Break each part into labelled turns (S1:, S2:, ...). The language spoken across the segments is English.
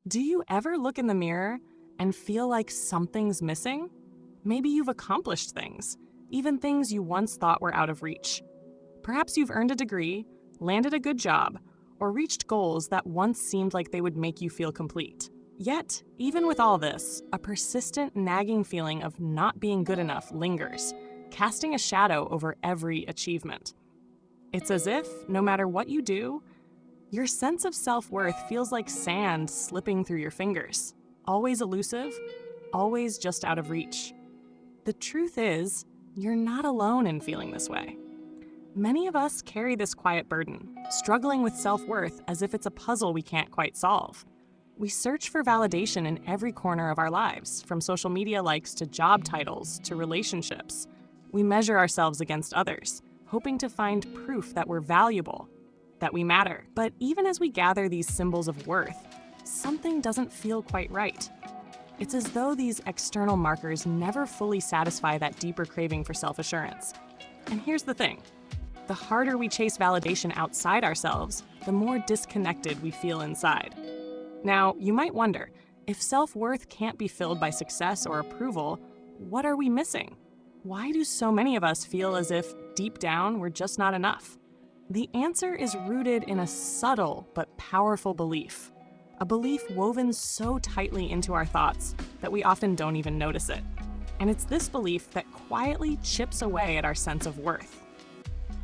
S1: Do you ever look in the mirror and feel like something's missing? Maybe you've accomplished things, even things you once thought were out of reach. Perhaps you've earned a degree, landed a good job, or reached goals that once seemed like they would make you feel complete. Yet, even with all this, a persistent nagging feeling of not being good enough lingers, casting a shadow over every achievement. It's as if, no matter what you do, your sense of self-worth feels like sand slipping through your fingers, always elusive, always just out of reach. The truth is, you're not alone in feeling this way. Many of us carry this quiet burden, struggling with self-worth as if it's a puzzle we can't quite solve. We search for validation in every corner of our lives, from social media likes to job titles to relationships. We measure ourselves against others, hoping to find proof that we're valuable, that we matter. But even as we gather these symbols of worth, something doesn't feel quite right. It's as though these external markers never fully satisfy that deeper craving for self-assurance. And here's the thing. The harder we chase validation outside ourselves, the more disconnected we feel inside. Now, you might wonder, if self-worth can't be filled by success or approval, what are we missing? Why do so many of us feel as if, deep down, we're just not enough? The answer is rooted in a subtle but powerful belief. A belief woven so tightly into our thoughts that we often don't even notice it. And it's this belief that quietly chips away at our sense of worth.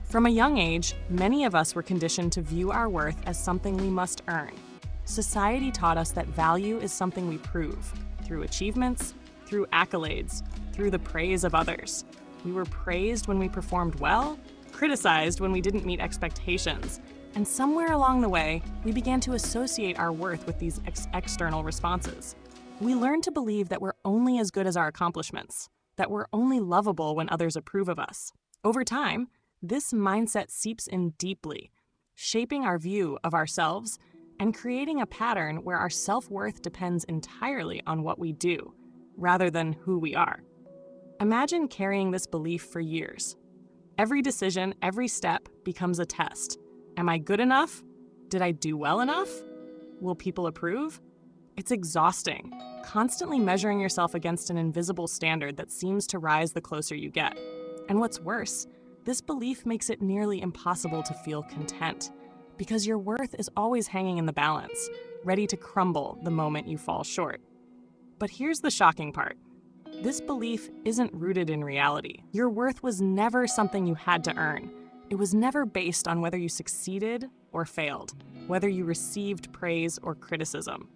S1: From a young age, many of us were conditioned to view our worth as something we must earn. Society taught us that value is something we prove, through achievements, through accolades, through the praise of others. We were praised when we performed well, criticized when we didn't meet expectations, and somewhere along the way, we began to associate our worth with these external responses. We learned to believe that we're only as good as our accomplishments, that we're only lovable when others approve of us. Over time, this mindset seeps in deeply, shaping our view of ourselves and creating a pattern where our self-worth depends entirely on what we do, rather than who we are. Imagine carrying this belief for years. Every decision, every step becomes a test. Am I good enough? Did I do well enough? Will people approve? It's exhausting, constantly measuring yourself against an invisible standard that seems to rise the closer you get. And what's worse, this belief makes it nearly impossible to feel content, because your worth is always hanging in the balance, ready to crumble the moment you fall short. But here's the shocking part. This belief isn't rooted in reality. Your worth was never something you had to earn. It was never based on whether you succeeded or failed, whether you received praise or criticism.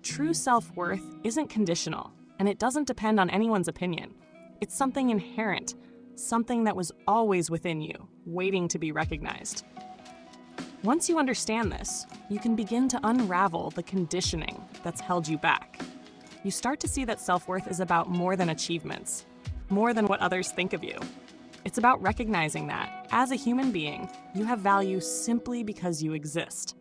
S1: True self-worth isn't conditional, and it doesn't depend on anyone's opinion. It's something inherent, something that was always within you, waiting to be recognized. Once you understand this, you can begin to unravel the conditioning that's held you back. You start to see that self-worth is about more than achievements, more than what others think of you. It's about recognizing that, as a human being, you have value simply because you exist.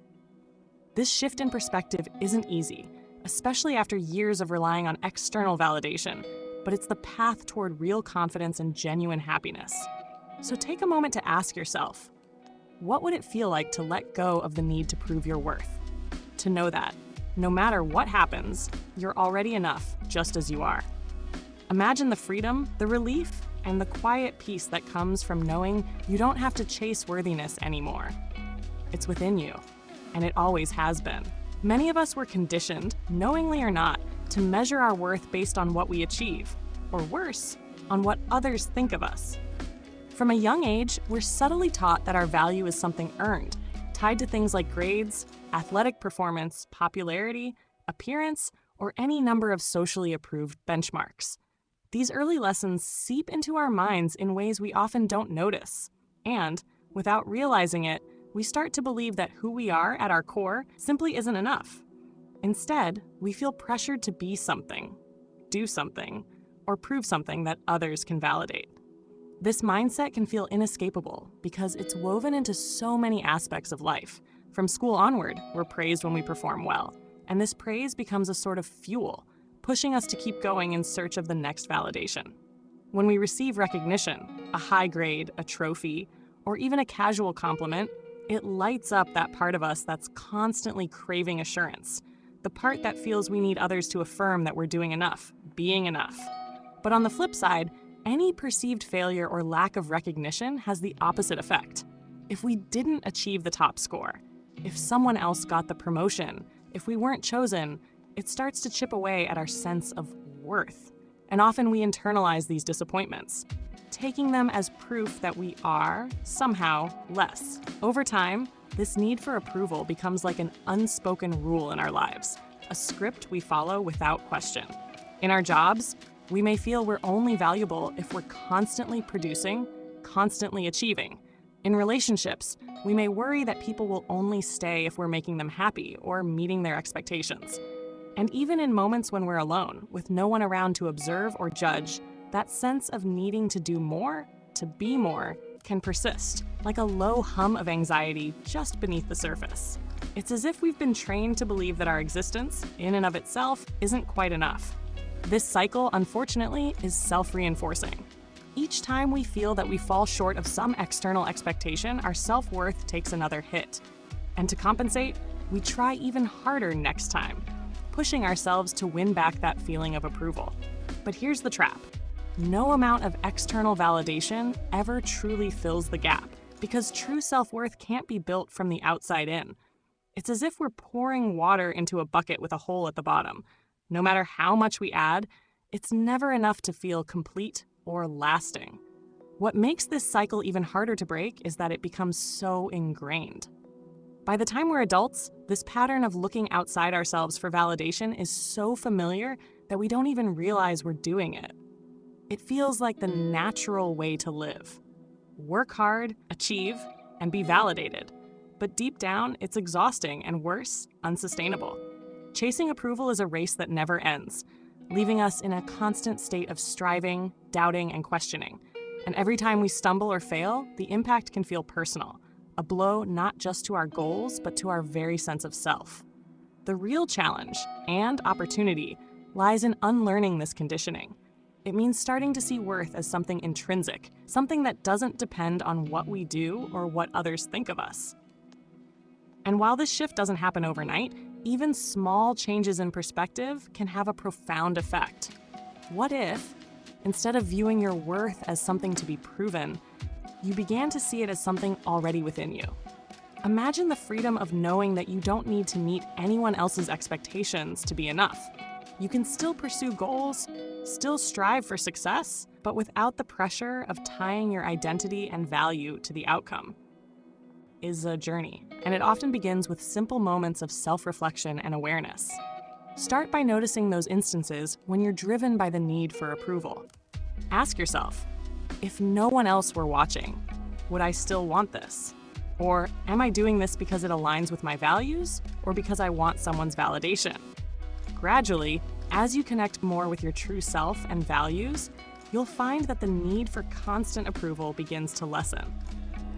S1: This shift in perspective isn't easy, especially after years of relying on external validation, but it's the path toward real confidence and genuine happiness. So take a moment to ask yourself, what would it feel like to let go of the need to prove your worth? To know that, no matter what happens, you're already enough just as you are. Imagine the freedom, the relief, and the quiet peace that comes from knowing you don't have to chase worthiness anymore. It's within you, and it always has been. Many of us were conditioned, knowingly or not, to measure our worth based on what we achieve, or worse, on what others think of us. From a young age, we're subtly taught that our value is something earned, tied to things like grades, athletic performance, popularity, appearance, or any number of socially approved benchmarks. These early lessons seep into our minds in ways we often don't notice. And, without realizing it, we start to believe that who we are at our core simply isn't enough. Instead, we feel pressured to be something, do something, or prove something that others can validate. This mindset can feel inescapable because it's woven into so many aspects of life. From school onward, we're praised when we perform well, and this praise becomes a sort of fuel, pushing us to keep going in search of the next validation. When we receive recognition, a high grade, a trophy, or even a casual compliment, it lights up that part of us that's constantly craving assurance, the part that feels we need others to affirm that we're doing enough, being enough. But on the flip side, any perceived failure or lack of recognition has the opposite effect. If we didn't achieve the top score, if someone else got the promotion, if we weren't chosen, it starts to chip away at our sense of worth. And often we internalize these disappointments, taking them as proof that we are, somehow, less. Over time, this need for approval becomes like an unspoken rule in our lives, a script we follow without question. In our jobs, we may feel we're only valuable if we're constantly producing, constantly achieving. In relationships, we may worry that people will only stay if we're making them happy or meeting their expectations. And even in moments when we're alone, with no one around to observe or judge, that sense of needing to do more, to be more, can persist, like a low hum of anxiety just beneath the surface. It's as if we've been trained to believe that our existence, in and of itself, isn't quite enough. This cycle, unfortunately, is self-reinforcing. Each time we feel that we fall short of some external expectation, our self-worth takes another hit. And to compensate, we try even harder next time, pushing ourselves to win back that feeling of approval. But here's the trap. No amount of external validation ever truly fills the gap, because true self-worth can't be built from the outside in. It's as if we're pouring water into a bucket with a hole at the bottom. No matter how much we add, it's never enough to feel complete or lasting. What makes this cycle even harder to break is that it becomes so ingrained. By the time we're adults, this pattern of looking outside ourselves for validation is so familiar that we don't even realize we're doing it. It feels like the natural way to live. Work hard, achieve, and be validated. But deep down, it's exhausting and worse, unsustainable. Chasing approval is a race that never ends, leaving us in a constant state of striving, doubting, and questioning. And every time we stumble or fail, the impact can feel personal, a blow not just to our goals, but to our very sense of self. The real challenge and opportunity lies in unlearning this conditioning. It means starting to see worth as something intrinsic, something that doesn't depend on what we do or what others think of us. And while this shift doesn't happen overnight, even small changes in perspective can have a profound effect. What if, instead of viewing your worth as something to be proven, you began to see it as something already within you? Imagine the freedom of knowing that you don't need to meet anyone else's expectations to be enough. You can still pursue goals, still strive for success, but without the pressure of tying your identity and value to the outcome. Is a journey, and it often begins with simple moments of self-reflection and awareness. Start by noticing those instances when you're driven by the need for approval. Ask yourself, if no one else were watching, would I still want this? Or am I doing this because it aligns with my values or because I want someone's validation? Gradually, as you connect more with your true self and values, you'll find that the need for constant approval begins to lessen.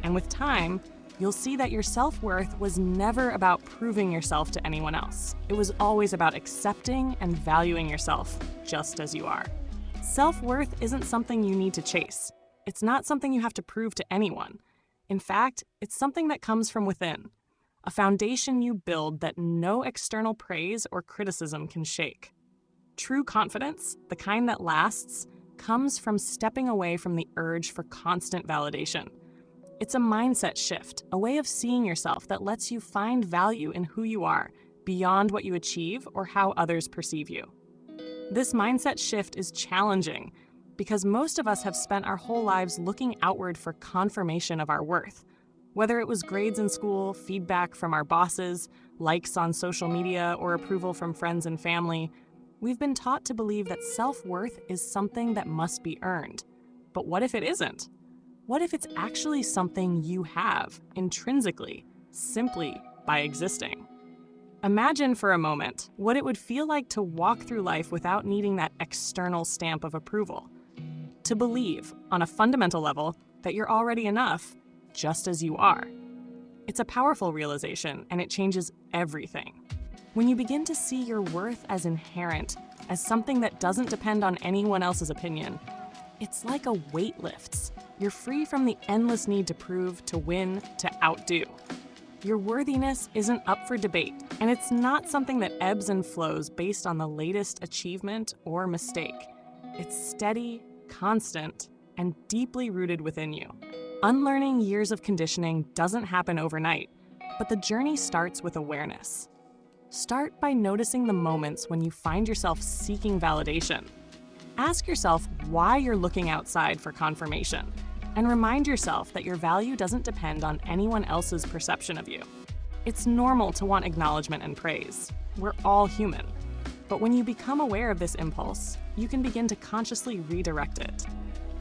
S1: And with time, you'll see that your self-worth was never about proving yourself to anyone else. It was always about accepting and valuing yourself just as you are. Self-worth isn't something you need to chase. It's not something you have to prove to anyone. In fact, it's something that comes from within, a foundation you build that no external praise or criticism can shake. True confidence, the kind that lasts, comes from stepping away from the urge for constant validation. It's a mindset shift, a way of seeing yourself that lets you find value in who you are, beyond what you achieve or how others perceive you. This mindset shift is challenging because most of us have spent our whole lives looking outward for confirmation of our worth. Whether it was grades in school, feedback from our bosses, likes on social media, or approval from friends and family, we've been taught to believe that self-worth is something that must be earned. But what if it isn't? What if it's actually something you have, intrinsically, simply by existing? Imagine for a moment what it would feel like to walk through life without needing that external stamp of approval. To believe, on a fundamental level, that you're already enough, just as you are. It's a powerful realization, and it changes everything. When you begin to see your worth as inherent, as something that doesn't depend on anyone else's opinion, it's like a weight lifts. You're free from the endless need to prove, to win, to outdo. Your worthiness isn't up for debate, and it's not something that ebbs and flows based on the latest achievement or mistake. It's steady, constant, and deeply rooted within you. Unlearning years of conditioning doesn't happen overnight, but the journey starts with awareness. Start by noticing the moments when you find yourself seeking validation. Ask yourself why you're looking outside for confirmation, and remind yourself that your value doesn't depend on anyone else's perception of you. It's normal to want acknowledgement and praise. We're all human. But when you become aware of this impulse, you can begin to consciously redirect it.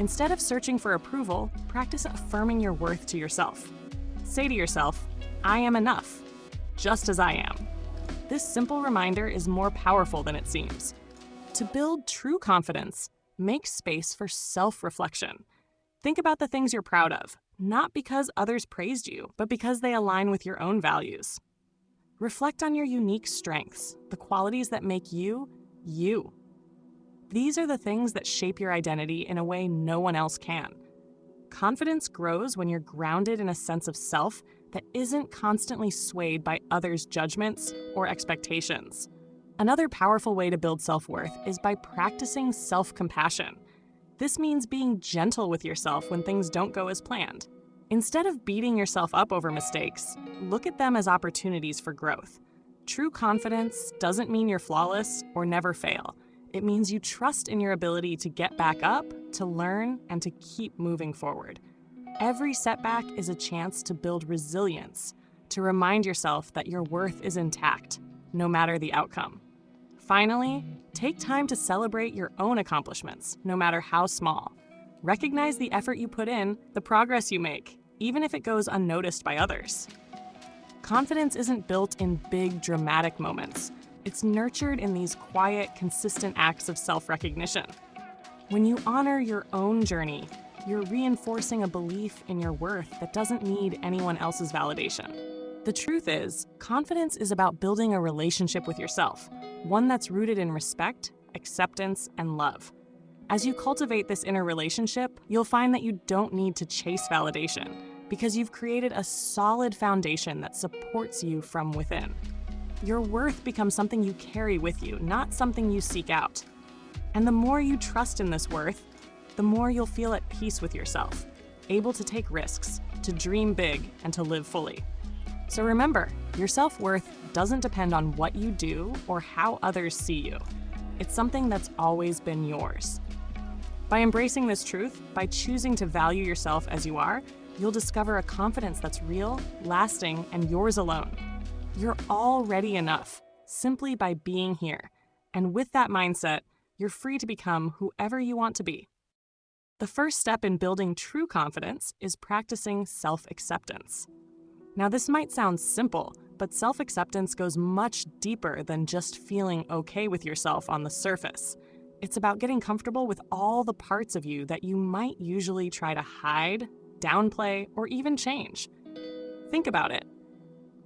S1: Instead of searching for approval, practice affirming your worth to yourself. Say to yourself, "I am enough, just as I am." This simple reminder is more powerful than it seems. To build true confidence, make space for self-reflection. Think about the things you're proud of, not because others praised you, but because they align with your own values. Reflect on your unique strengths, the qualities that make you, you. These are the things that shape your identity in a way no one else can. Confidence grows when you're grounded in a sense of self that isn't constantly swayed by others' judgments or expectations. Another powerful way to build self-worth is by practicing self-compassion. This means being gentle with yourself when things don't go as planned. Instead of beating yourself up over mistakes, look at them as opportunities for growth. True confidence doesn't mean you're flawless or never fail. It means you trust in your ability to get back up, to learn, and to keep moving forward. Every setback is a chance to build resilience, to remind yourself that your worth is intact, no matter the outcome. Finally, take time to celebrate your own accomplishments, no matter how small. Recognize the effort you put in, the progress you make, even if it goes unnoticed by others. Confidence isn't built in big, dramatic moments. It's nurtured in these quiet, consistent acts of self-recognition. When you honor your own journey, you're reinforcing a belief in your worth that doesn't need anyone else's validation. The truth is, confidence is about building a relationship with yourself, one that's rooted in respect, acceptance, and love. As you cultivate this inner relationship, you'll find that you don't need to chase validation because you've created a solid foundation that supports you from within. Your worth becomes something you carry with you, not something you seek out. And the more you trust in this worth, the more you'll feel at peace with yourself, able to take risks, to dream big, and to live fully. So remember, your self-worth doesn't depend on what you do or how others see you. It's something that's always been yours. By embracing this truth, by choosing to value yourself as you are, you'll discover a confidence that's real, lasting, and yours alone. You're already enough, simply by being here. And with that mindset, you're free to become whoever you want to be. The first step in building true confidence is practicing self-acceptance. Now, this might sound simple, but self-acceptance goes much deeper than just feeling okay with yourself on the surface. It's about getting comfortable with all the parts of you that you might usually try to hide, downplay, or even change. Think about it.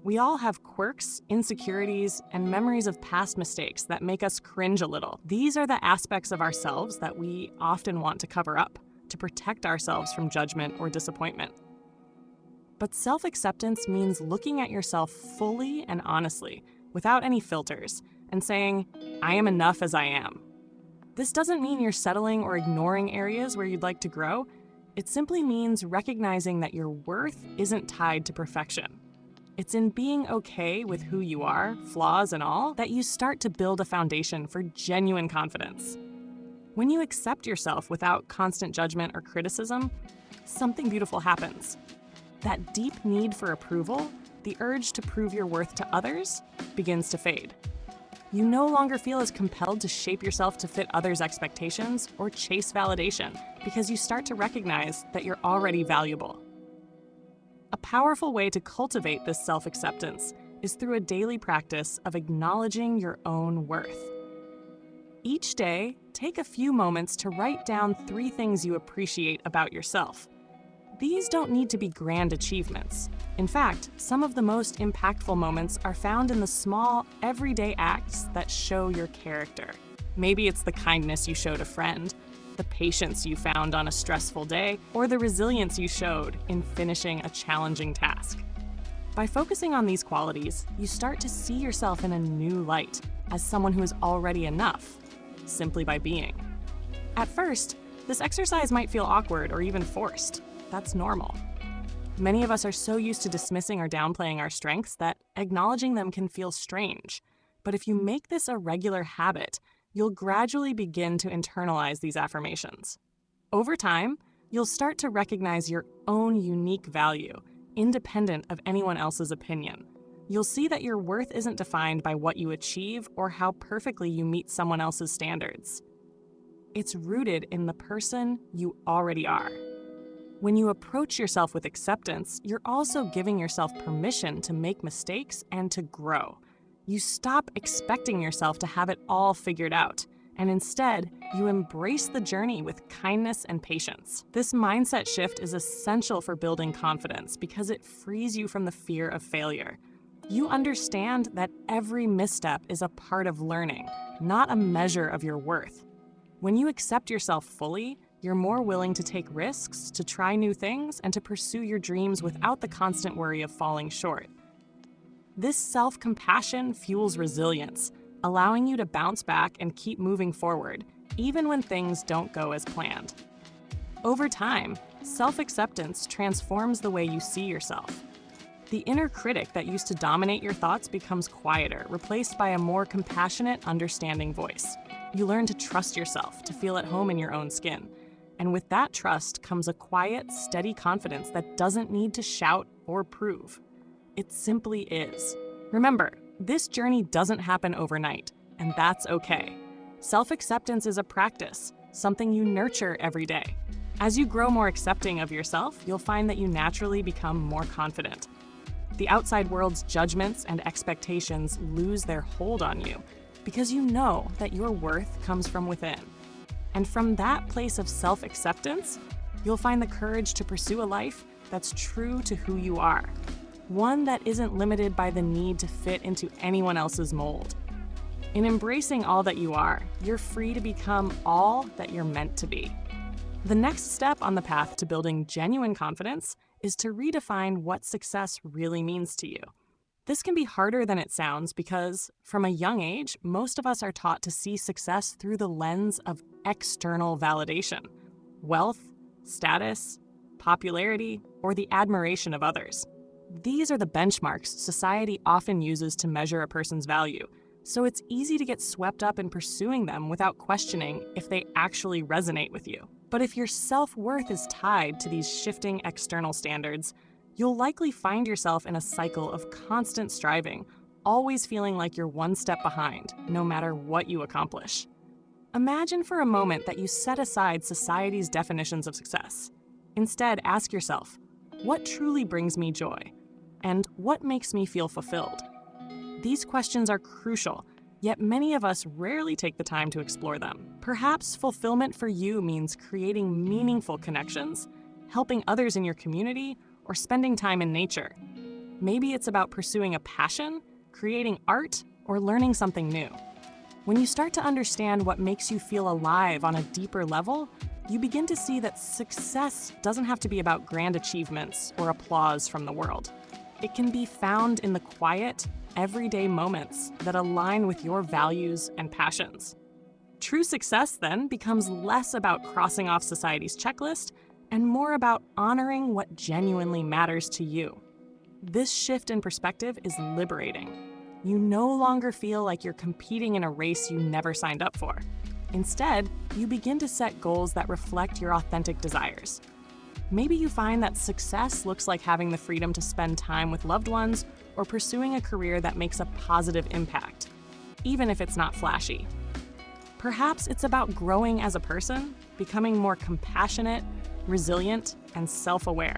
S1: We all have quirks, insecurities, and memories of past mistakes that make us cringe a little. These are the aspects of ourselves that we often want to cover up, to protect ourselves from judgment or disappointment. But self-acceptance means looking at yourself fully and honestly, without any filters, and saying, "I am enough as I am." This doesn't mean you're settling or ignoring areas where you'd like to grow. It simply means recognizing that your worth isn't tied to perfection. It's in being okay with who you are, flaws and all, that you start to build a foundation for genuine confidence. When you accept yourself without constant judgment or criticism, something beautiful happens. That deep need for approval, the urge to prove your worth to others, begins to fade. You no longer feel as compelled to shape yourself to fit others' expectations or chase validation because you start to recognize that you're already valuable. A powerful way to cultivate this self-acceptance is through a daily practice of acknowledging your own worth. Each day, take a few moments to write down 3 things you appreciate about yourself. These don't need to be grand achievements. In fact, some of the most impactful moments are found in the small, everyday acts that show your character. Maybe it's the kindness you showed a friend, the patience you found on a stressful day, or the resilience you showed in finishing a challenging task. By focusing on these qualities, you start to see yourself in a new light as someone who is already enough, simply by being. At first, this exercise might feel awkward or even forced. That's normal. Many of us are so used to dismissing or downplaying our strengths that acknowledging them can feel strange. But if you make this a regular habit, you'll gradually begin to internalize these affirmations. Over time, you'll start to recognize your own unique value, independent of anyone else's opinion. You'll see that your worth isn't defined by what you achieve or how perfectly you meet someone else's standards. It's rooted in the person you already are. When you approach yourself with acceptance, you're also giving yourself permission to make mistakes and to grow. You stop expecting yourself to have it all figured out, and instead, you embrace the journey with kindness and patience. This mindset shift is essential for building confidence because it frees you from the fear of failure. You understand that every misstep is a part of learning, not a measure of your worth. When you accept yourself fully, you're more willing to take risks, to try new things, and to pursue your dreams without the constant worry of falling short. This self-compassion fuels resilience, allowing you to bounce back and keep moving forward, even when things don't go as planned. Over time, self-acceptance transforms the way you see yourself. The inner critic that used to dominate your thoughts becomes quieter, replaced by a more compassionate, understanding voice. You learn to trust yourself, to feel at home in your own skin. And with that trust comes a quiet, steady confidence that doesn't need to shout or prove. It simply is. Remember, this journey doesn't happen overnight, and that's okay. Self-acceptance is a practice, something you nurture every day. As you grow more accepting of yourself, you'll find that you naturally become more confident. The outside world's judgments and expectations lose their hold on you because you know that your worth comes from within. And from that place of self-acceptance, you'll find the courage to pursue a life that's true to who you are. One that isn't limited by the need to fit into anyone else's mold. In embracing all that you are, you're free to become all that you're meant to be. The next step on the path to building genuine confidence is to redefine what success really means to you. This can be harder than it sounds because, from a young age, most of us are taught to see success through the lens of external validation, wealth, status, popularity, or the admiration of others. These are the benchmarks society often uses to measure a person's value, so it's easy to get swept up in pursuing them without questioning if they actually resonate with you. But if your self-worth is tied to these shifting external standards, you'll likely find yourself in a cycle of constant striving, always feeling like you're one step behind, no matter what you accomplish. Imagine for a moment that you set aside society's definitions of success. Instead, ask yourself, what truly brings me joy? And what makes me feel fulfilled? These questions are crucial, yet many of us rarely take the time to explore them. Perhaps fulfillment for you means creating meaningful connections, helping others in your community, or spending time in nature. Maybe it's about pursuing a passion, creating art, or learning something new. When you start to understand what makes you feel alive on a deeper level, you begin to see that success doesn't have to be about grand achievements or applause from the world. It can be found in the quiet, everyday moments that align with your values and passions. True success then becomes less about crossing off society's checklist and more about honoring what genuinely matters to you. This shift in perspective is liberating. You no longer feel like you're competing in a race you never signed up for. Instead, you begin to set goals that reflect your authentic desires. Maybe you find that success looks like having the freedom to spend time with loved ones or pursuing a career that makes a positive impact, even if it's not flashy. Perhaps it's about growing as a person, becoming more compassionate, resilient, and self-aware.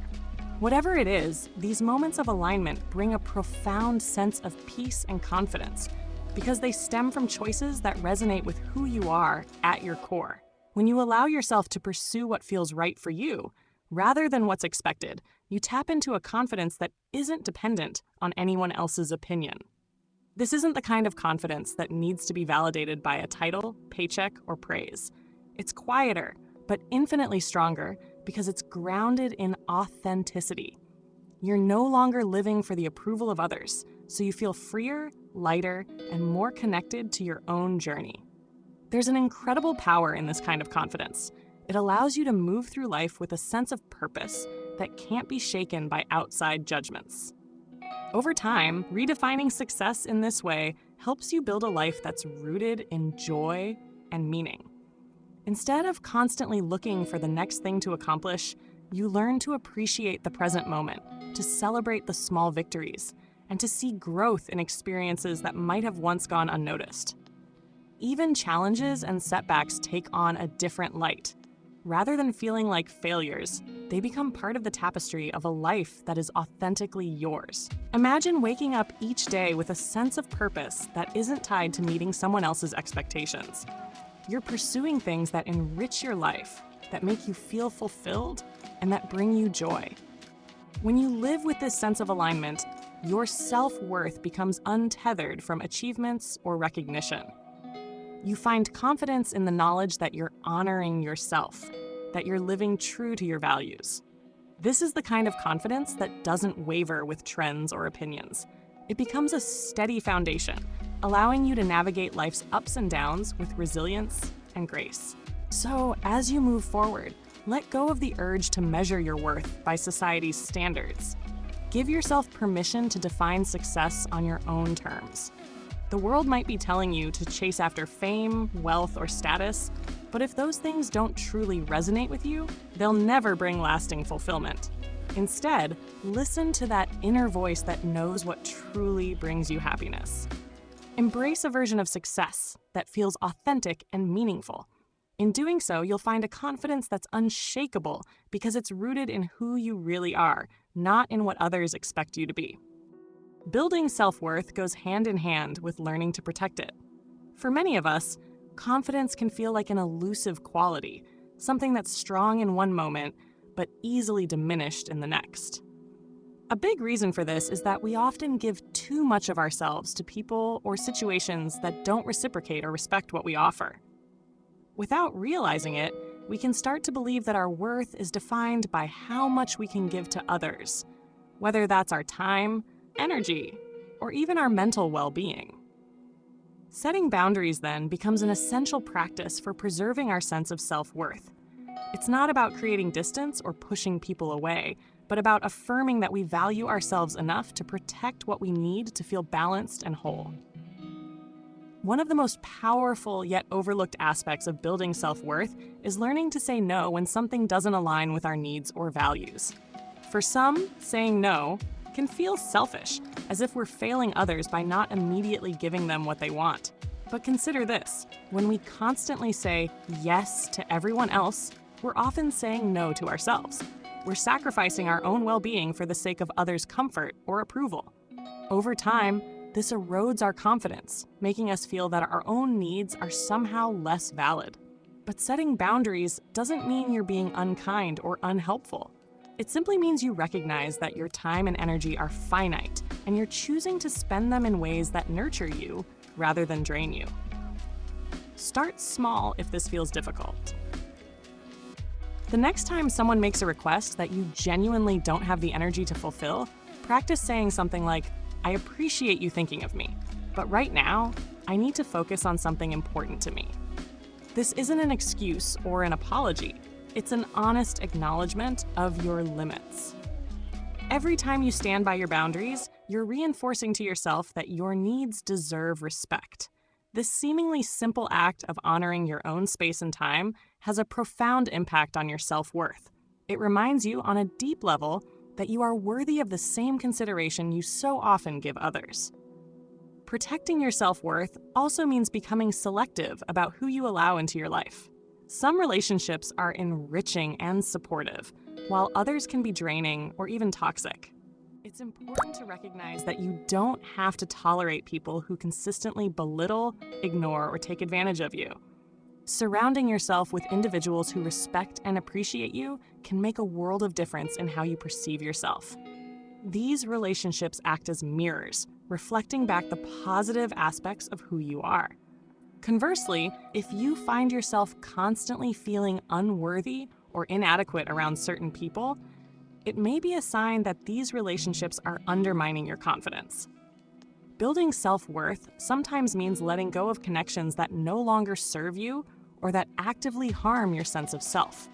S1: Whatever it is, these moments of alignment bring a profound sense of peace and confidence because they stem from choices that resonate with who you are at your core. When you allow yourself to pursue what feels right for you, rather than what's expected, you tap into a confidence that isn't dependent on anyone else's opinion. This isn't the kind of confidence that needs to be validated by a title, paycheck, or praise. It's quieter, but infinitely stronger because it's grounded in authenticity. You're no longer living for the approval of others, so you feel freer, lighter, and more connected to your own journey. There's an incredible power in this kind of confidence. It allows you to move through life with a sense of purpose that can't be shaken by outside judgments. Over time, redefining success in this way helps you build a life that's rooted in joy and meaning. Instead of constantly looking for the next thing to accomplish, you learn to appreciate the present moment, to celebrate the small victories, and to see growth in experiences that might have once gone unnoticed. Even challenges and setbacks take on a different light. Rather than feeling like failures, they become part of the tapestry of a life that is authentically yours. Imagine waking up each day with a sense of purpose that isn't tied to meeting someone else's expectations. You're pursuing things that enrich your life, that make you feel fulfilled, and that bring you joy. When you live with this sense of alignment, your self-worth becomes untethered from achievements or recognition. You find confidence in the knowledge that you're honoring yourself, that you're living true to your values. This is the kind of confidence that doesn't waver with trends or opinions. It becomes a steady foundation, allowing you to navigate life's ups and downs with resilience and grace. So, as you move forward, let go of the urge to measure your worth by society's standards. Give yourself permission to define success on your own terms. The world might be telling you to chase after fame, wealth, or status, but if those things don't truly resonate with you, they'll never bring lasting fulfillment. Instead, listen to that inner voice that knows what truly brings you happiness. Embrace a version of success that feels authentic and meaningful. In doing so, you'll find a confidence that's unshakable because it's rooted in who you really are, not in what others expect you to be. Building self-worth goes hand in hand with learning to protect it. For many of us, confidence can feel like an elusive quality, something that's strong in one moment, but easily diminished in the next. A big reason for this is that we often give too much of ourselves to people or situations that don't reciprocate or respect what we offer. Without realizing it, we can start to believe that our worth is defined by how much we can give to others, whether that's our time, energy, or even our mental well-being. Setting boundaries, then, becomes an essential practice for preserving our sense of self-worth. It's not about creating distance or pushing people away, but about affirming that we value ourselves enough to protect what we need to feel balanced and whole. One of the most powerful yet overlooked aspects of building self-worth is learning to say no when something doesn't align with our needs or values. For some, saying no can feel selfish, as if we're failing others by not immediately giving them what they want. But consider this: when we constantly say yes to everyone else, we're often saying no to ourselves. We're sacrificing our own well-being for the sake of others' comfort or approval. Over time, this erodes our confidence, making us feel that our own needs are somehow less valid. But setting boundaries doesn't mean you're being unkind or unhelpful. It simply means you recognize that your time and energy are finite, and you're choosing to spend them in ways that nurture you rather than drain you. Start small if this feels difficult. The next time someone makes a request that you genuinely don't have the energy to fulfill, practice saying something like, "I appreciate you thinking of me, but right now, I need to focus on something important to me." This isn't an excuse or an apology. It's an honest acknowledgement of your limits. Every time you stand by your boundaries, you're reinforcing to yourself that your needs deserve respect. This seemingly simple act of honoring your own space and time has a profound impact on your self-worth. It reminds you on a deep level that you are worthy of the same consideration you so often give others. Protecting your self-worth also means becoming selective about who you allow into your life. Some relationships are enriching and supportive, while others can be draining or even toxic. It's important to recognize that you don't have to tolerate people who consistently belittle, ignore, or take advantage of you. Surrounding yourself with individuals who respect and appreciate you can make a world of difference in how you perceive yourself. These relationships act as mirrors, reflecting back the positive aspects of who you are. Conversely, if you find yourself constantly feeling unworthy or inadequate around certain people, it may be a sign that these relationships are undermining your confidence. Building self-worth sometimes means letting go of connections that no longer serve you or that actively harm your sense of self.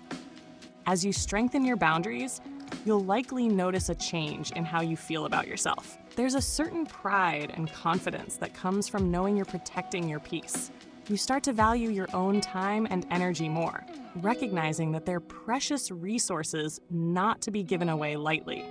S1: As you strengthen your boundaries, you'll likely notice a change in how you feel about yourself. There's a certain pride and confidence that comes from knowing you're protecting your peace. You start to value your own time and energy more, recognizing that they're precious resources not to be given away lightly.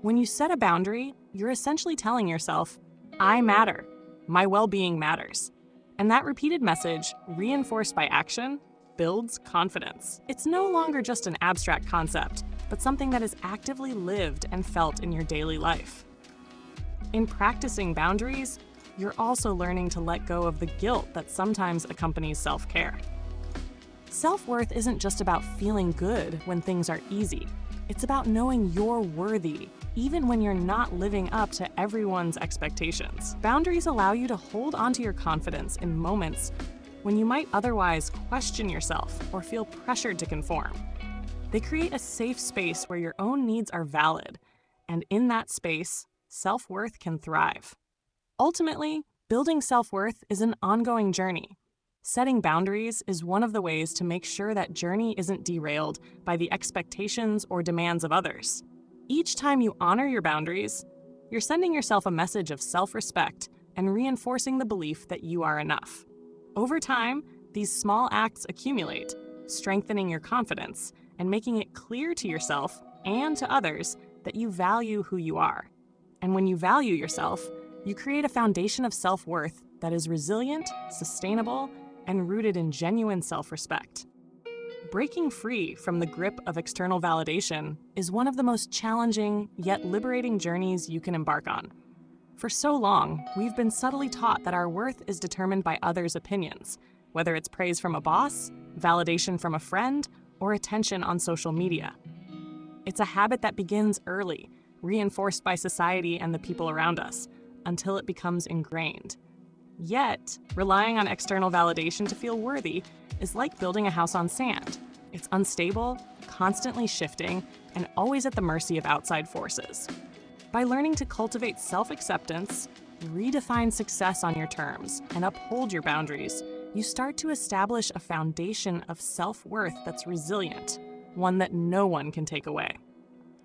S1: When you set a boundary, you're essentially telling yourself, I matter. My well-being matters. And that repeated message, reinforced by action, builds confidence. It's no longer just an abstract concept, but something that is actively lived and felt in your daily life. In practicing boundaries, you're also learning to let go of the guilt that sometimes accompanies self-care. Self-worth isn't just about feeling good when things are easy. It's about knowing you're worthy, even when you're not living up to everyone's expectations. Boundaries allow you to hold onto your confidence in moments when you might otherwise question yourself or feel pressured to conform. They create a safe space where your own needs are valid, and in that space, self-worth can thrive. Ultimately, building self-worth is an ongoing journey. Setting boundaries is one of the ways to make sure that journey isn't derailed by the expectations or demands of others. Each time you honor your boundaries, you're sending yourself a message of self-respect and reinforcing the belief that you are enough. Over time, these small acts accumulate, strengthening your confidence and making it clear to yourself and to others that you value who you are. And when you value yourself, you create a foundation of self-worth that is resilient, sustainable, and rooted in genuine self-respect. Breaking free from the grip of external validation is one of the most challenging yet liberating journeys you can embark on. For so long, we've been subtly taught that our worth is determined by others' opinions, whether it's praise from a boss, validation from a friend, or attention on social media. It's a habit that begins early, reinforced by society and the people around us, until it becomes ingrained. Yet, relying on external validation to feel worthy is like building a house on sand. It's unstable, constantly shifting, and always at the mercy of outside forces. By learning to cultivate self-acceptance, redefine success on your terms, and uphold your boundaries, you start to establish a foundation of self-worth that's resilient, one that no one can take away.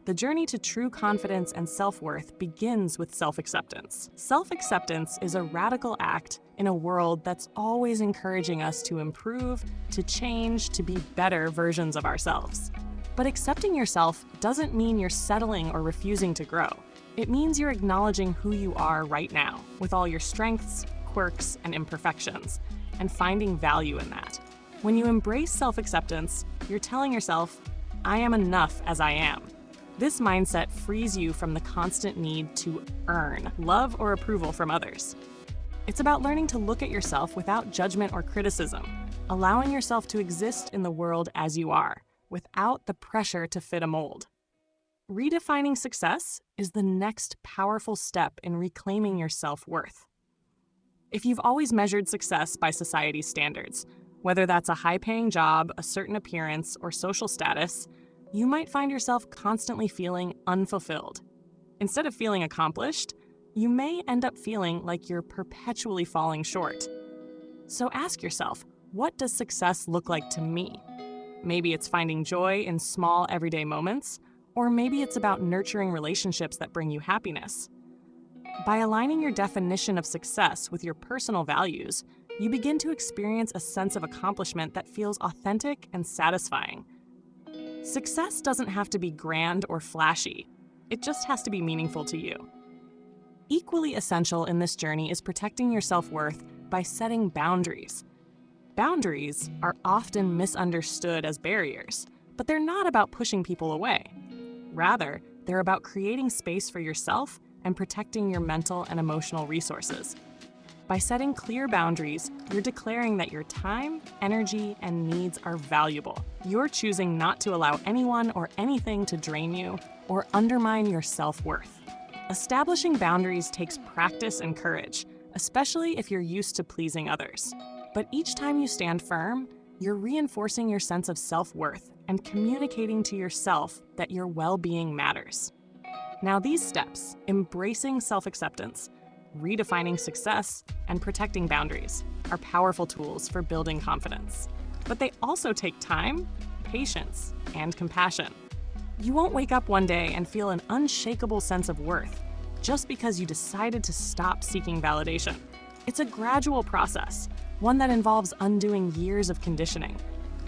S1: The journey to true confidence and self-worth begins with self-acceptance. Self-acceptance is a radical act in a world that's always encouraging us to improve, to change, to be better versions of ourselves. But accepting yourself doesn't mean you're settling or refusing to grow. It means you're acknowledging who you are right now, with all your strengths, quirks, and imperfections, and finding value in that. When you embrace self-acceptance, you're telling yourself, I am enough as I am. This mindset frees you from the constant need to earn love or approval from others. It's about learning to look at yourself without judgment or criticism, allowing yourself to exist in the world as you are, without the pressure to fit a mold. Redefining success is the next powerful step in reclaiming your self-worth. If you've always measured success by society's standards, whether that's a high-paying job, a certain appearance, or social status, you might find yourself constantly feeling unfulfilled. Instead of feeling accomplished, you may end up feeling like you're perpetually falling short. So ask yourself, what does success look like to me? Maybe it's finding joy in small everyday moments, or maybe it's about nurturing relationships that bring you happiness. By aligning your definition of success with your personal values, you begin to experience a sense of accomplishment that feels authentic and satisfying. Success doesn't have to be grand or flashy. It just has to be meaningful to you. Equally essential in this journey is protecting your self-worth by setting boundaries. Boundaries are often misunderstood as barriers, but they're not about pushing people away. Rather, they're about creating space for yourself and protecting your mental and emotional resources. By setting clear boundaries, you're declaring that your time, energy, and needs are valuable. You're choosing not to allow anyone or anything to drain you or undermine your self-worth. Establishing boundaries takes practice and courage, especially if you're used to pleasing others. But each time you stand firm, you're reinforcing your sense of self-worth and communicating to yourself that your well-being matters. Now, these steps, embracing self-acceptance, redefining success, and protecting boundaries, are powerful tools for building confidence. But they also take time, patience, and compassion. You won't wake up one day and feel an unshakable sense of worth just because you decided to stop seeking validation. It's a gradual process, one that involves undoing years of conditioning.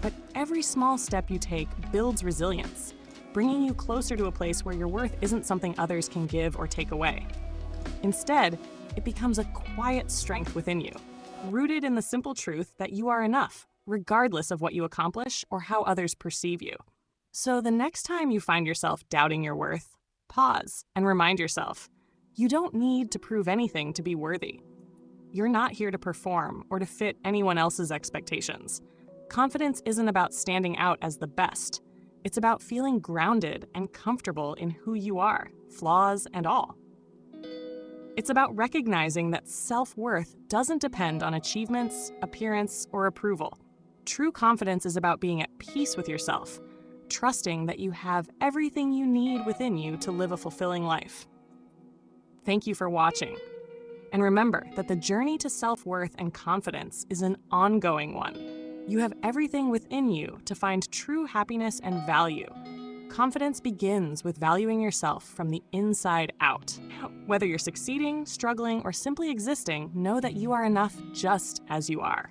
S1: But every small step you take builds resilience, bringing you closer to a place where your worth isn't something others can give or take away. Instead, it becomes a quiet strength within you, rooted in the simple truth that you are enough, regardless of what you accomplish or how others perceive you. So the next time you find yourself doubting your worth, pause and remind yourself, you don't need to prove anything to be worthy. You're not here to perform or to fit anyone else's expectations. Confidence isn't about standing out as the best. It's about feeling grounded and comfortable in who you are, flaws and all. It's about recognizing that self-worth doesn't depend on achievements, appearance, or approval. True confidence is about being at peace with yourself, trusting that you have everything you need within you to live a fulfilling life. Thank you for watching. And remember that the journey to self-worth and confidence is an ongoing one. You have everything within you to find true happiness and value. Confidence begins with valuing yourself from the inside out. Whether you're succeeding, struggling, or simply existing, know that you are enough just as you are.